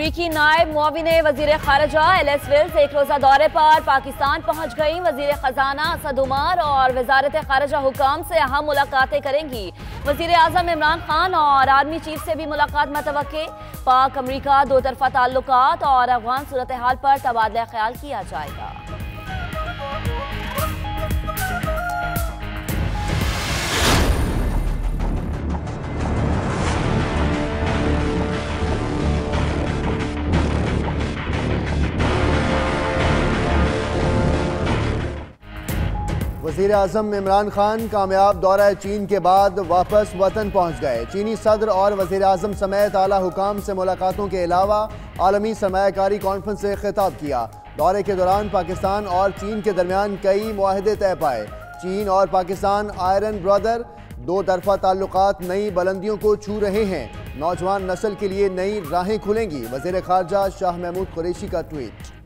अमरीकी नायब मुआविन वजीर खारजा एलिस वेल्स एक रोजा दौरे पर पाकिस्तान पहुंच गई। वजीर खजाना असद उमर और वजारत खारजा हुकाम से अहम मुलाकातें करेंगी। वजीर आजम इमरान खान और आर्मी चीफ से भी मुलाकात मुतवक्के। पाक अमरीका दो तरफा ताल्लुकात और अफगान सूरत हाल पर तबादला ख्याल किया जाएगा। वज़ीर आज़म इमरान खान कामयाब दौरा चीन के बाद वापस वतन पहुँच गए। चीनी सदर और वज़ीर आज़म समेत आला हुकाम से मुलाकातों के अलावा आलमी सरमायाकारी कॉन्फ्रेंस से खिताब किया। दौरे के दौरान पाकिस्तान और चीन के दरमियान कई मुआहदे तय पाए। चीन और पाकिस्तान आयरन ब्रदर, दो तरफा ताल्लुकात नई बुलंदियों को छू रहे हैं। नौजवान नस्ल के लिए नई राहें खुलेंगी। वज़ीर खारजा शाह महमूद कुरैशी का ट्वीट।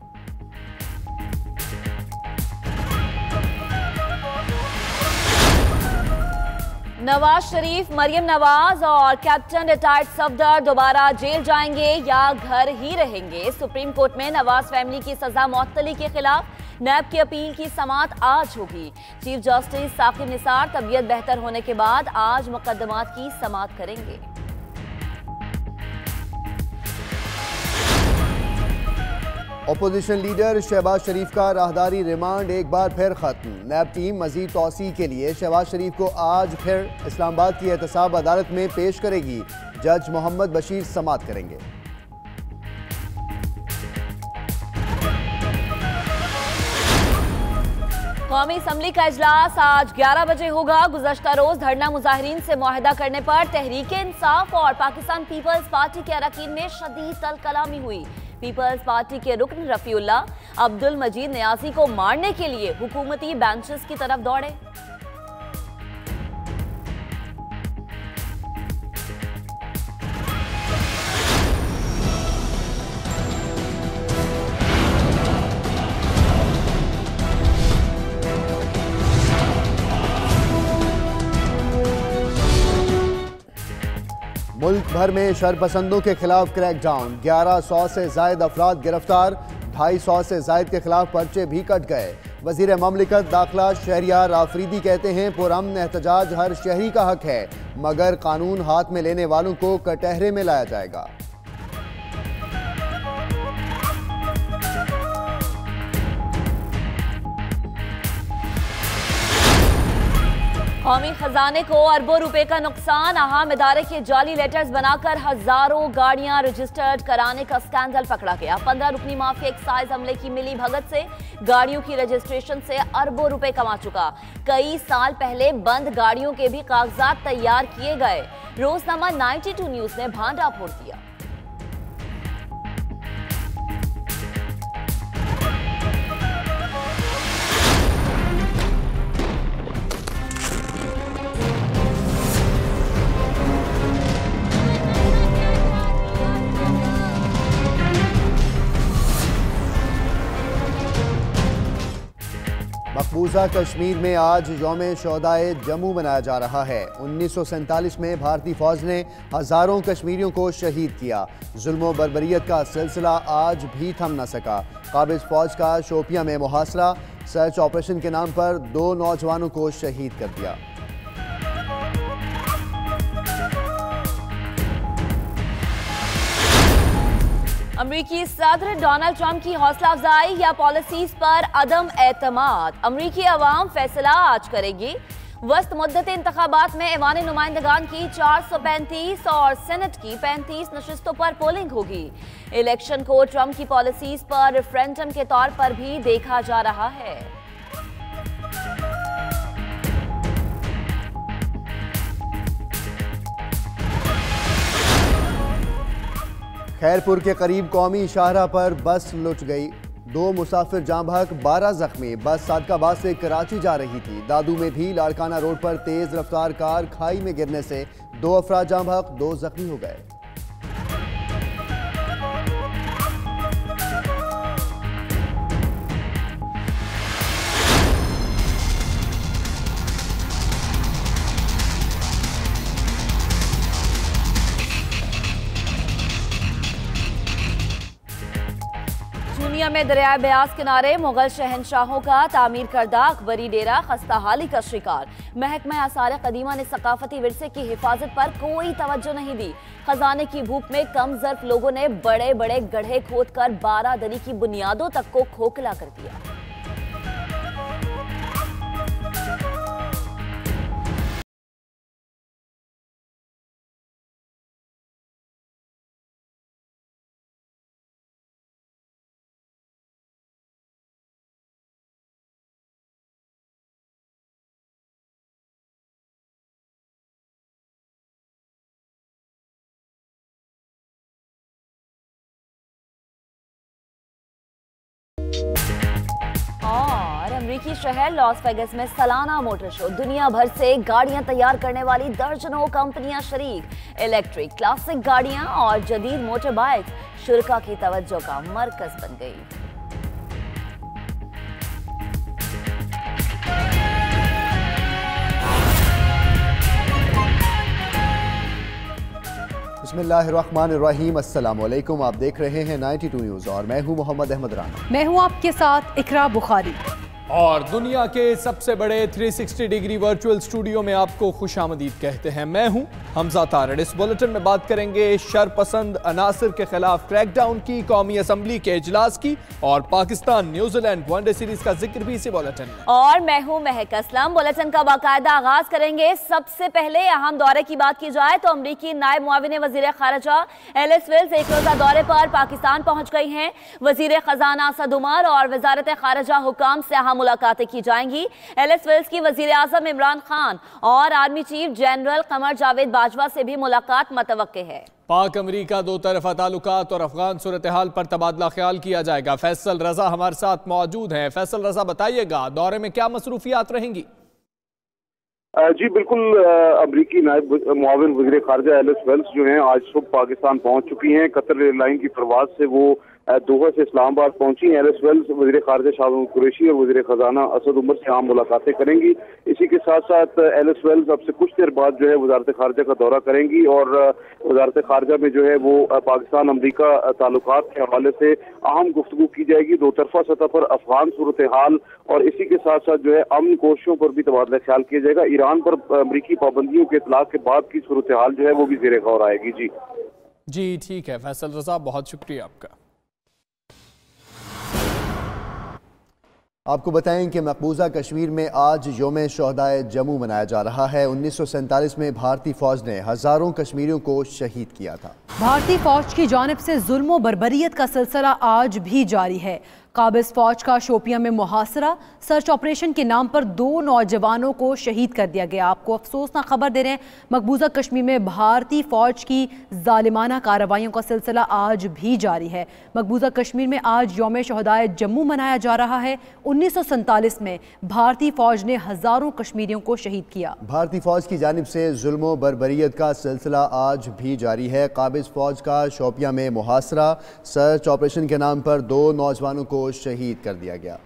नवाज शरीफ, मरियम नवाज और कैप्टन रिटायर्ड सफदर दोबारा जेल जाएंगे या घर ही रहेंगे। सुप्रीम कोर्ट में नवाज फैमिली की सजा मुअत्तली के खिलाफ नैब की अपील की समाअत आज होगी। चीफ जस्टिस साकिब निसार तबीयत बेहतर होने के बाद आज मुकदमात की समाअत करेंगे। अपोजिशन लीडर शहबाज शरीफ का राहदारी रिमांड एक बार फिर खत्म। नैब टीम मजीद तौसी के लिए शहबाज शरीफ को आज फिर इस्लामाबाद की एहतसाब अदालत में पेश करेगी। जज मोहम्मद बशीर समाअत करेंगे। कौमी असम्बली का इजलास आज 11 बजे होगा। गुज़श्ता रोज धरना मुजाहिरीन से मुआहदा करने पर तहरीक इंसाफ और पाकिस्तान पीपल्स पार्टी के अरकान में शदीद तलकलामी हुई। पीपल्स पार्टी के रुकन रफीउल्लाह अब्दुल मजीद नियाजी को मारने के लिए हुकूमती बेंचेस की तरफ दौड़े। मुल्क भर में शरपसंदों के खिलाफ क्रैकडाउन। 1100 से जायद अफराद गिरफ्तार। 250 से जायद के खिलाफ पर्चे भी कट गए। वजीर ममलिकत दाखिला शहरियार आफरीदी कहते हैं पुरअमन एहतजाज हर शहरी का हक है, मगर कानून हाथ में लेने वालों को कटहरे में लाया जाएगा। कौमी खजाने को अरबों रुपए का नुकसान। अहम इदारे के जाली लेटर्स बनाकर हजारों गाड़ियां रजिस्टर्ड कराने का स्कैंडल पकड़ा गया। 15 रुकनी माफिया एक्साइज अमले की मिली भगत से गाड़ियों की रजिस्ट्रेशन से अरबों रुपए कमा चुका। कई साल पहले बंद गाड़ियों के भी कागजात तैयार किए गए। रोजनामा 92 न्यूज ने भांडा फोड़ दिया। मकबूजा कश्मीर में आज यौम शोहदाए जम्मू मनाया जा रहा है। 1947 में भारतीय फौज ने हजारों कश्मीरियों को शहीद किया। जुल्म बर्बरियत का सिलसिला आज भी थम न सका। काबिज फौज का शोपियां में मुहासरा। सर्च ऑपरेशन के नाम पर 2 नौजवानों को शहीद कर दिया। अमरीकी सदर डोनाल्ड ट्रंप की हौसला अफजाई या पॉलिसीज पर अदम एतमाद। अमरीकी अवाम फैसला आज करेगी। वस्त मुद्दत इंतखाबात में ऐवान नुमाइंदगान की 435 और सेनेट की 35 नशिस्तों पर पोलिंग होगी। इलेक्शन को ट्रंप की पॉलिसीज पर रेफरेंडम के तौर पर भी देखा जा रहा है। खैरपुर के करीब कौमी शाहराह पर बस लुट गई। 2 मुसाफिर जाँ बहक, 12 जख्मी। बस सादकाबाद से कराची जा रही थी। दादू में भी लाड़काना रोड पर तेज रफ्तार कार खाई में गिरने से 2 अफराद जाँ बहक, 2 जख्मी हो गए। चूनिया में दरियाए ब्यास किनारे मुगल शहनशाहों का तामीर करदा अकबरी डेरा खस्ताहाली का शिकार। महकमा आसार कदीमा ने सकाफती विरसे की हिफाजत पर कोई तवज्जो नहीं दी। खजाने की भूख में कम ज़र्फ लोगों ने बड़े बड़े गड्ढे खोदकर 12 दरी की बुनियादों तक को खोखला कर दिया। और अमेरिकी शहर लॉस वेगस में सालाना मोटर शो। दुनिया भर से गाड़ियां तैयार करने वाली दर्जनों कंपनियां शरीक। इलेक्ट्रिक, क्लासिक गाड़ियां और जदीद मोटर बाइक शुरका की तवज्जो का मरकज बन गई। बिस्मिल्लाहिर्रहमानिर्रहीम, अस्सलाम वालेकुम। आप देख रहे हैं 92 न्यूज़ और मैं हूं मोहम्मद अहमद राना। मैं हूं आपके साथ इकरा बुखारी। और दुनिया के सबसे बड़े 360 डिग्री वर्चुअल स्टूडियो में आपको खुशामदीद कहते हैं। मैं हूं हमजा तारड़। इस बुलेटिन में बात करेंगे शरपसंद अनासर के खिलाफ क्रैकडाउन की, कौमी असम्बली के इजलास की और पाकिस्तान न्यूजीलैंड वनडे सीरीज का जिक्र भी इसी बुलेटिन में। और मैं हूं महक असलम। बुलेटिन का बाकायदा आगाज करेंगे। सबसे पहले अहम दौरे की बात की जाए तो अमरीकी नायब मुआविन वजीर खारजा एलिस वेल्स एक रोजा दौरे पर पाकिस्तान पहुंच गई हैं। वजीर खजाना असद उमर और वजारत खारजा हुकाम से अहम मुलाकातें की जाएंगी। एलिस वेल्स की वजीर आजम इमरान खान और army chief general Qamar Javed Bajwa से भी मुलाकात मतवक्के है। पाक अमरीका दो तरफा ताल्लुकात और अफगान सूरत हाल पर तबादला ख्याल किया जाएगा। फैसल रजा हमारे साथ मौजूद हैं। फैसल रजा, बताइएगा दौरे में क्या मसरूफियात रहेंगी? जी बिल्कुल, अमरीकी नायब मुआविन वज़ीर खारजा एलिस वेल्स जो हैं आज सुबह पाकिस्तान पहुंच चुकी हैं। कतर एयरलाइन की परवाज से वो दोहा से इस्लामाबाद पहुंची। एलिस वेल्स वज़ीर खारजा शाह महमूद कुरैशी और वज़ीर खजाना असद उमर से आम मुलाकातें करेंगी। इसी के साथ साथ एलिस वेल्स अब से कुछ देर बाद जो है वजारत खारजा का दौरा करेंगी और वजारत खारजा में जो है वो पाकिस्तान अमरीका ताल्लुकात के हवाले से अहम गुफ्तगू की जाएगी। दो तरफा सतह पर अफगान सूरत हाल और इसी के साथ साथ जो है अमन कोशिशों पर भी तबादला ख्याल किया जाएगा। ईरान पर अमरीकी पाबंदियों के इतलाक के बाद की सूरत हाल जो है वो भी ज़ेरे गौर आएगी। जी ठीक है फैसल रजा, बहुत शुक्रिया आपका। आपको बताएं कि मकबूजा कश्मीर में आज योम शोहदाए जम्मू मनाया जा रहा है। 1947 में भारतीय फौज ने हजारों कश्मीरियों को शहीद किया था। भारतीय फौज की जानिब से जुल्म बर्बरियत का सिलसिला आज भी जारी है। काबिज फौज का शोपियां में मुहासरा, सर्च ऑपरेशन के नाम पर 2 नौजवानों को शहीद कर दिया गया। आपको अफसोसनाक खबर दे रहे हैं, मकबूजा कश्मीर में भारतीय फौज की जालिमाना कार्रवाइयों का सिलसिला आज भी जारी है। मकबूजा कश्मीर में आज यौम शोहदाए जम्मू मनाया जा रहा है। 1947 में भारतीय फौज ने हजारों कश्मीरियों को शहीद किया। भारतीय फौज की जानिब से जुल्म बर्बरियत का सिलसिला आज भी जारी है। काबिज फौज का शोपियां में मुहासरा, सर्च ऑपरेशन के नाम पर 2 नौजवानों को शहीद कर दिया गया।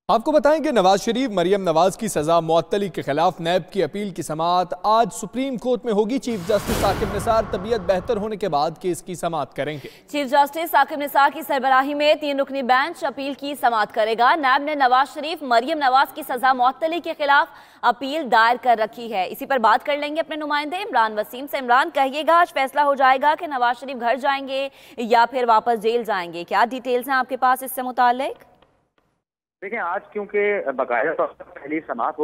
आपको बताएं कि नवाज शरीफ मरियम नवाज की सजा मुअत्तली के खिलाफ नैब की अपील की समाअत आज सुप्रीम कोर्ट में होगी। चीफ जस्टिस साकिब निसार तबीयत बेहतर होने के बाद केस की समाअत करेंगे। चीफ जस्टिस साकिब निसार की सरबराही में 3 रुकनी बेंच अपील की समाअत करेगा। नैब ने नवाज शरीफ मरियम नवाज की सजा मुअत्तली के खिलाफ अपील दायर कर रखी है। इसी पर बात कर लेंगे अपने नुमाइंदे इमरान वसीम से। इमरान, कहिएगा आज फैसला हो जाएगा कि नवाज शरीफ घर जाएंगे या फिर वापस जेल जाएंगे? क्या डिटेल्स हैं आपके पास इससे मुताल्लिक? देखिए, आज क्योंकि बाकायदा तौर पर पहली समाअत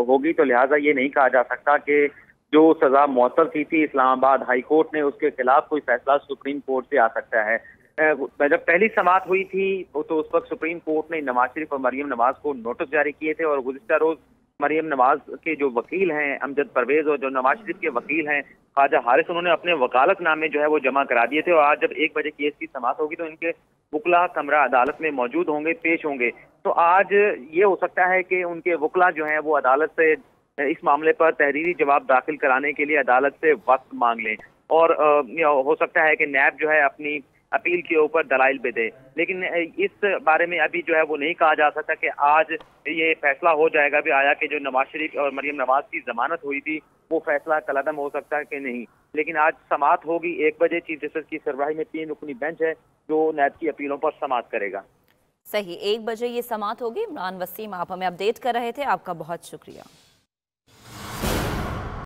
होगी तो लिहाजा ये नहीं कहा जा सकता कि जो सजा मुअत्तल की थी इस्लामाबाद हाई कोर्ट ने, उसके खिलाफ कोई फैसला सुप्रीम कोर्ट से आ सकता है। जब पहली समाअत हुई थी तो उस वक्त सुप्रीम कोर्ट ने नवाज शरीफ और मरियम नवाज को नोटिस जारी किए थे और गुज़िश्ता रोज मरियम नवाज के जो वकील हैं अमजद परवेज और जो नवाज शरीफ के वकील हैं ख्वाजा हारिस, उन्होंने अपने वकालतनामे जो है वो जमा करा दिए थे। और आज जब 1 बजे केस की समाअत होगी तो इनके वकला कमरा अदालत में मौजूद होंगे, पेश होंगे। तो आज ये हो सकता है कि उनके वकला जो हैं वो अदालत से इस मामले पर तहरीरी जवाब दाखिल कराने के लिए अदालत से वक्त मांग लें और हो सकता है कि नैब जो है अपनी अपील के ऊपर दलाइल भी दे। लेकिन इस बारे में अभी जो है वो नहीं कहा जा सकता कि आज ये फैसला हो जाएगा भी आया कि जो नवाज शरीफ और मरियम नवाज की जमानत हुई थी वो फैसला कलअदम हो सकता है कि नहीं। लेकिन आज समाअत होगी 1 बजे। चीफ जस्टिस की सरबराही में 3 रुकनी बेंच है जो नैब की अपीलों पर समाअत करेगा। सही, 1 बजे ये समाअत होगी। इमरान वसीम आप हमें अपडेट कर रहे थे, आपका बहुत शुक्रिया।